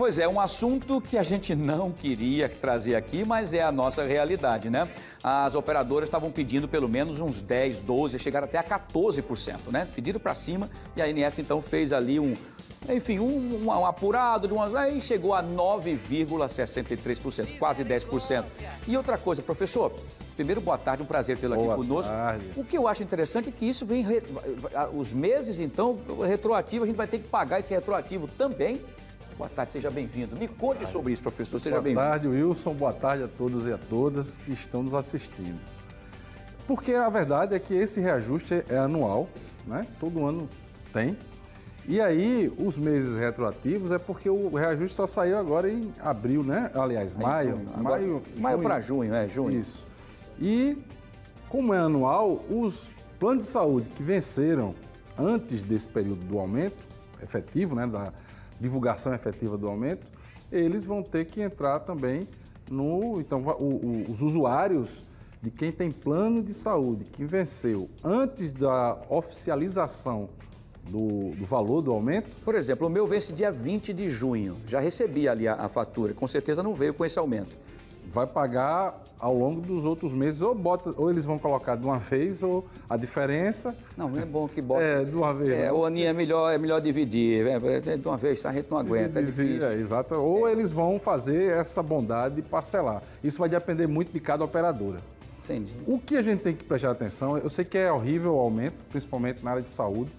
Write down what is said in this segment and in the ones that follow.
Pois é, um assunto que a gente não queria trazer aqui, mas é a nossa realidade, né? As operadoras estavam pedindo pelo menos uns 10, 12, chegaram até a 14%, né? Pediram para cima e a ANS então fez ali um apurado, aí chegou a 9,63%, quase 10%. E outra coisa, professor, primeiro, boa tarde, um prazer tê-lo aqui conosco. Tarde. O que eu acho interessante é que isso vem, os meses, então, retroativo, a gente vai ter que pagar esse retroativo também. Boa tarde, seja bem-vindo. Me conte sobre isso, professor, seja bem-vindo. Boa tarde, Wilson, boa tarde a todos e a todas que estão nos assistindo. Porque a verdade é que esse reajuste é anual, né? Todo ano tem. E aí, os meses retroativos é porque o reajuste só saiu agora em abril, né? Aliás, maio para junho, junho. Isso. E, como é anual, os planos de saúde que venceram antes desse período do aumento efetivo, né? Da divulgação efetiva do aumento, eles vão ter que entrar também no... Então, os usuários de quem tem plano de saúde que venceu antes da oficialização do valor do aumento. Por exemplo, o meu vence dia 20 de junho. Já recebi ali a fatura, com certeza não veio com esse aumento. Vai pagar ao longo dos outros meses, ou eles vão colocar de uma vez, ou a diferença... Não, é bom que bota... de uma vez. O aninho é melhor dividir, de uma vez, a gente não aguenta, é difícil. Exato. Ou eles vão fazer essa bondade de parcelar. Isso vai depender muito de cada operadora. Entendi. O que a gente tem que prestar atenção, eu sei que é horrível o aumento, principalmente na área de saúde.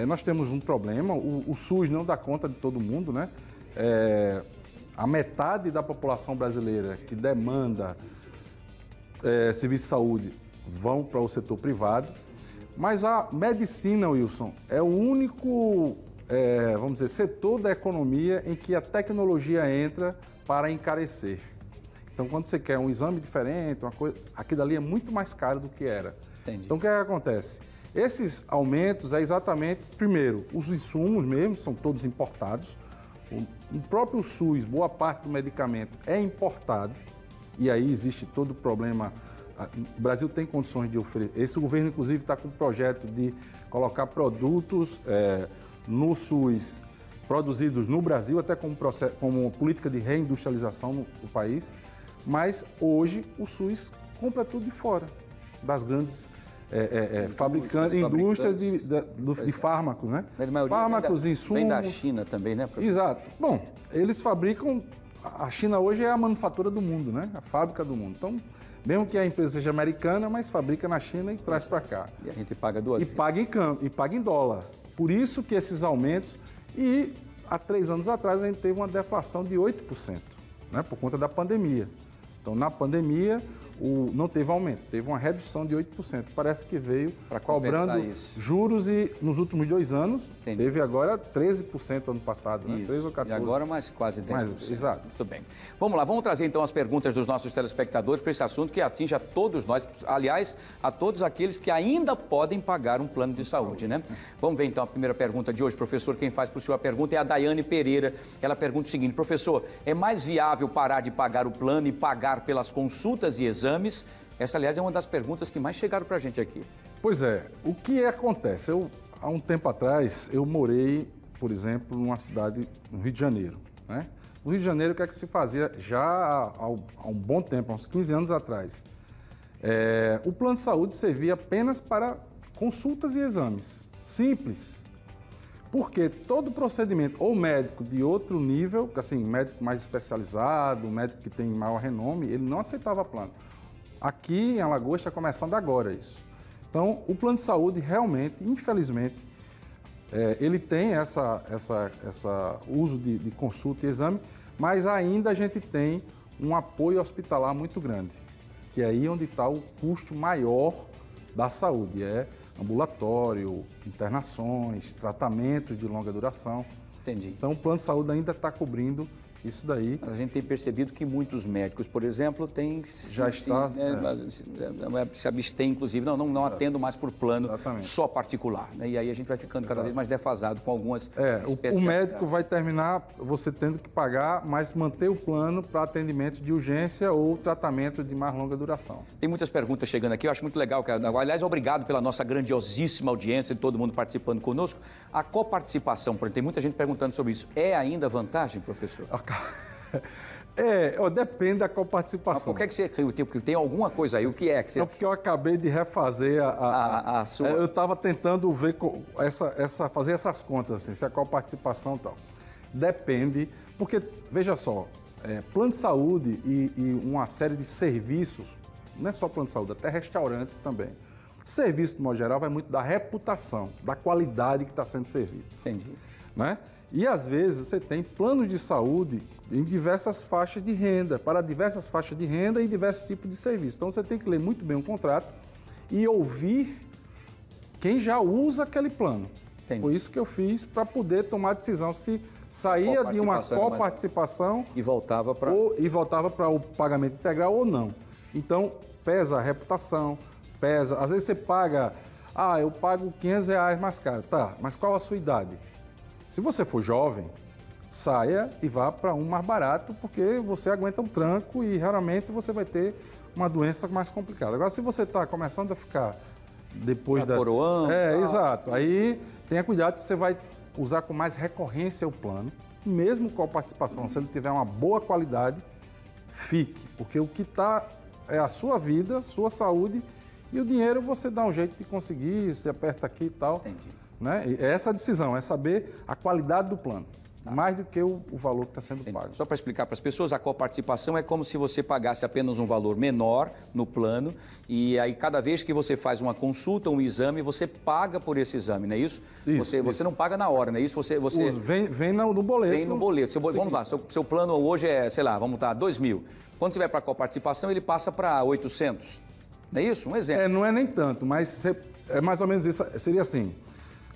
Nós temos um problema, o SUS não dá conta de todo mundo, né? A metade da população brasileira que demanda serviço de saúde vão para o setor privado, mas a medicina, Wilson, é o único, vamos dizer, setor da economia em que a tecnologia entra para encarecer. Então, quando você quer um exame diferente, uma coisa, aquilo ali é muito mais caro do que era. Entendi. Então, o que acontece? Esses aumentos é exatamente, primeiro, os insumos mesmo, são todos importados. O próprio SUS, boa parte do medicamento é importado, e aí existe todo o problema. O Brasil tem condições de oferecer. Esse governo, inclusive, está com um projeto de colocar produtos no SUS produzidos no Brasil, até como política de reindustrialização no país. Mas hoje o SUS compra tudo de fora, das grandes fabricantes, indústria de fármacos, né? Fármacos, insumos. Vem da China também, né, professor? Exato. Bom, eles fabricam... A China hoje é a manufatura do mundo, né? A fábrica do mundo. Então, mesmo que a empresa seja americana, mas fabrica na China e traz para cá. E a gente paga duas vezes. E paga em dólar. Por isso que esses aumentos... E há 3 anos atrás a gente teve uma deflação de 8%, né? Por conta da pandemia. Então, na pandemia, não teve aumento, teve uma redução de 8%. Parece que veio cobrando juros e nos últimos 2 anos, Entendi. Teve agora 13% ano passado, né? 13 ou 14%. E agora mais quase 10%. Exato. Muito bem. Vamos lá, vamos trazer então as perguntas dos nossos telespectadores para esse assunto que atinge a todos nós, aliás, a todos aqueles que ainda podem pagar um plano de saúde, né? Vamos ver então a primeira pergunta de hoje, professor. Quem faz para o senhor a pergunta é a Daiane Pereira. Ela pergunta o seguinte: professor, é mais viável parar de pagar o plano e pagar pelas consultas e exames? Essa, aliás, é uma das perguntas que mais chegaram para a gente aqui. Pois é, o que acontece? Há um tempo atrás, eu morei, por exemplo, numa cidade no Rio de Janeiro, né? No Rio de Janeiro, o que é que se fazia já há um bom tempo, há uns 15 anos atrás? O plano de saúde servia apenas para consultas e exames, simples. Porque todo procedimento, ou médico de outro nível, assim, médico mais especializado, médico que tem maior renome, ele não aceitava plano. Aqui em Alagoas está começando agora isso. Então, o plano de saúde realmente, infelizmente, ele tem essa uso de consulta e exame, mas ainda a gente tem um apoio hospitalar muito grande, que é aí onde está o custo maior da saúde, ambulatório, internações, tratamentos de longa duração. Entendi. Então, o plano de saúde ainda está cobrindo Isso daí... A gente tem percebido que muitos médicos, por exemplo, têm... Já está... Se abstêm, inclusive, não atendo mais por plano só particular. Né? E aí a gente vai ficando cada vez mais defasado com algumas o médico vai terminar você tendo que pagar, mas manter o plano para atendimento de urgência ou tratamento de mais longa duração. Tem muitas perguntas chegando aqui, eu acho muito legal. Aliás, obrigado pela nossa grandiosíssima audiência, de todo mundo participando conosco. A coparticipação, por exemplo, tem muita gente perguntando sobre isso. É ainda vantagem, professor? Depende da coparticipação. Por que você tem alguma coisa aí? O que é que você... Porque eu acabei de refazer a sua... Eu estava tentando ver fazer essas contas, assim, se a coparticipação e tal. Depende, porque, veja só, plano de saúde e uma série de serviços, não é só plano de saúde, até restaurante também. Serviço, de modo geral, vai muito da reputação, da qualidade que está sendo servido. Entendi. Né? E, às vezes, você tem planos de saúde em diversas faixas de renda, para diversas faixas de renda e diversos tipos de serviços. Então, você tem que ler muito bem o contrato e ouvir quem já usa aquele plano. Entendi. Foi isso que eu fiz para poder tomar a decisão se saía de uma coparticipação e voltava para o pagamento integral ou não. Então, pesa a reputação, pesa... Às vezes você paga... eu pago R$500 mais caro. Tá, mas qual a sua idade? Se você for jovem, saia e vá para um mais barato, porque você aguenta um tranco e raramente você vai ter uma doença mais complicada. Agora, se você está começando a ficar depois coroando. Exato. Aí tenha cuidado que você vai usar com mais recorrência o plano, mesmo com a participação, se ele tiver uma boa qualidade, fique, porque o que está é a sua vida, sua saúde e o dinheiro você dá um jeito de conseguir, você aperta aqui e tal. Entendi. Né? É essa a decisão, é saber a qualidade do plano, mais do que o valor que está sendo pago. Só para explicar para as pessoas, a coparticipação é como se você pagasse apenas um valor menor no plano e aí cada vez que você faz uma consulta, um exame, você paga por esse exame, não é isso? Você não paga na hora, não é isso? Vem no boleto. Vem no boleto. Vamos lá, seu plano hoje é, sei lá, vamos lá, 2.000. Quando você vai para a coparticipação, ele passa para 800, não é isso? Um exemplo. Não é nem tanto, mas é mais ou menos isso, seria assim...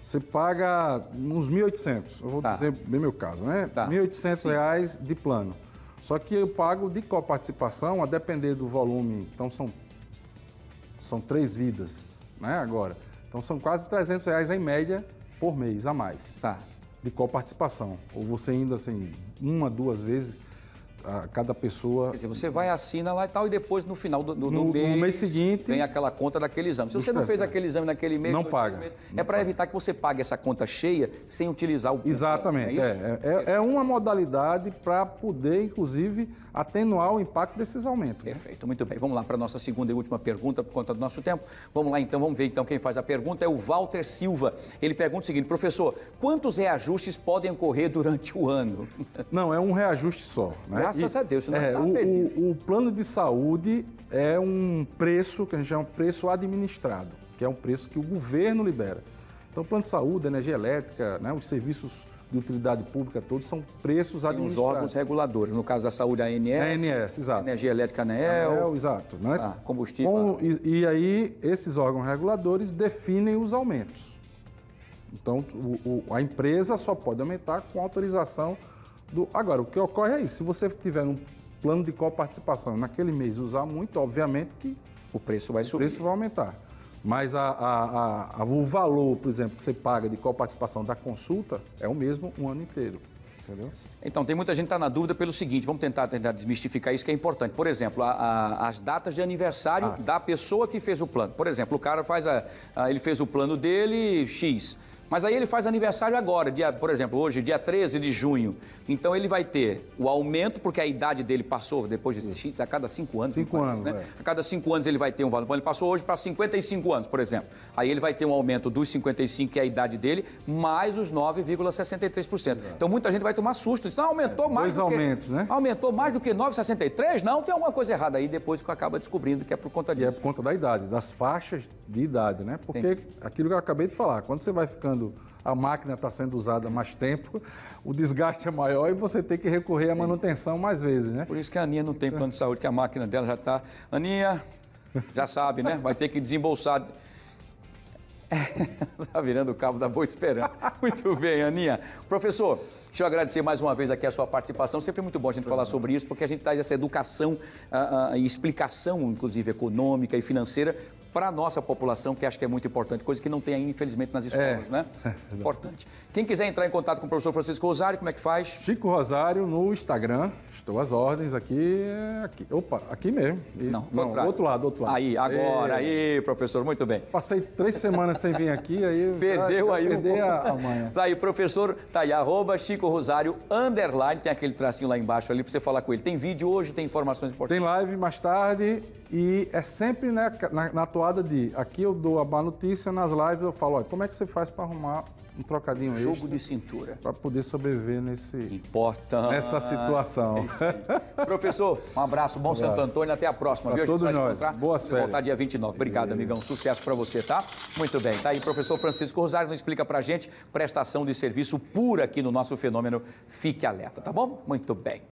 Você paga uns 1.800, eu vou dizer bem meu caso, né? R$1.800 de plano. Só que eu pago de coparticipação, a depender do volume, então são 3 vidas, né, agora. Então são quase R$300 em média por mês a mais de coparticipação. Ou você indo assim, 1, 2 vezes a cada pessoa... Quer dizer, você vai, assina lá e tal, e depois no final do mês seguinte... Vem aquela conta daquele exame. Se você não fez aquele exame naquele mês... Não paga. É para evitar que você pague essa conta cheia sem utilizar o plano. Exatamente. É uma modalidade para poder, inclusive, atenuar o impacto desses aumentos. Perfeito, muito bem. Vamos lá para a nossa segunda e última pergunta, por conta do nosso tempo. Vamos lá, então, vamos ver quem faz a pergunta. É o Walter Silva. Ele pergunta o seguinte: professor, quantos reajustes podem ocorrer durante o ano? Não, é um reajuste só, né? Graças a Deus, o plano de saúde é um preço que a gente chama de preço administrado, que é um preço que o governo libera. Então, o plano de saúde, energia elétrica, né, os serviços de utilidade pública todos são preços administrados. Os órgãos reguladores, no caso da saúde, a ANS. A ANS, exato. Energia elétrica, ANEEL. Exato. Né? Combustível. E aí, esses órgãos reguladores definem os aumentos. Então, a empresa só pode aumentar com autorização do... Agora, o que ocorre é isso. Se você tiver um plano de coparticipação naquele mês usar muito, obviamente que o preço vai subir. O preço vai aumentar. Mas o valor, por exemplo, que você paga de coparticipação da consulta é o mesmo um ano inteiro. Entendeu? Então, tem muita gente que está na dúvida pelo seguinte, vamos tentar desmistificar isso que é importante. Por exemplo, as datas de aniversário da pessoa que fez o plano. Por exemplo, o cara ele fez o plano dele X, mas aí ele faz aniversário agora, por exemplo, hoje, dia 13 de junho. Então, ele vai ter o aumento, porque a idade dele passou depois de a cada 5 anos. 5 anos, né? A cada 5 anos ele vai ter um valor. Ele passou hoje para 55 anos, por exemplo. Aí ele vai ter um aumento dos 55, que é a idade dele, mais os 9,63%. Então, muita gente vai tomar susto. Diz, não, aumentou mais do que... aumentos, né? Aumentou mais do que 9,63? Não, tem alguma coisa errada aí, depois que acaba descobrindo que é por conta disso. E é por conta da idade, das faixas de idade, né? Porque aquilo que eu acabei de falar, quando você vai ficando... A máquina está sendo usada há mais tempo, o desgaste é maior e você tem que recorrer à manutenção mais vezes, né? Por isso que a Aninha não tem plano de saúde, que a máquina dela já está... Aninha, já sabe, né? Vai ter que desembolsar... Tá virando o cabo da Boa Esperança. Muito bem, Aninha. Professor, deixa eu agradecer mais uma vez aqui a sua participação. Sempre é muito bom a gente falar sobre isso, porque a gente traz essa educação e explicação, inclusive econômica e financeira, para a nossa população, que acho que é muito importante, coisa que não tem ainda, infelizmente, nas escolas, né? Importante. Quem quiser entrar em contato com o professor Francisco Rosário, como é que faz? Chico Rosário no Instagram, estou às ordens aqui, aqui mesmo. Isso. Não, outro lado. Aí, agora, aí, professor, muito bem. Passei 3 semanas sem vir aqui, aí... Perdeu aí perder a manhã. Tá aí, professor, tá aí, @Chico Rosário, _, tem aquele tracinho lá embaixo ali para você falar com ele. Tem vídeo hoje, tem informações importantes? Tem live mais tarde e é sempre, né, na toada de... Aqui eu dou a má notícia, nas lives eu falo, olha, como é que você faz para arrumar um trocadinho extra? Jogo de cintura. Para poder sobreviver nessa situação. É isso aí. Professor, um abraço, bom Santo Antônio, até a próxima. Pra todos nós. Boas férias. Voltar dia 29. Obrigado, amigão. Sucesso para você, tá? Muito bem. Tá aí, professor Francisco Rosário, não explica pra gente prestação de serviço pura aqui no nosso fenômeno. Fique alerta, tá bom? Muito bem.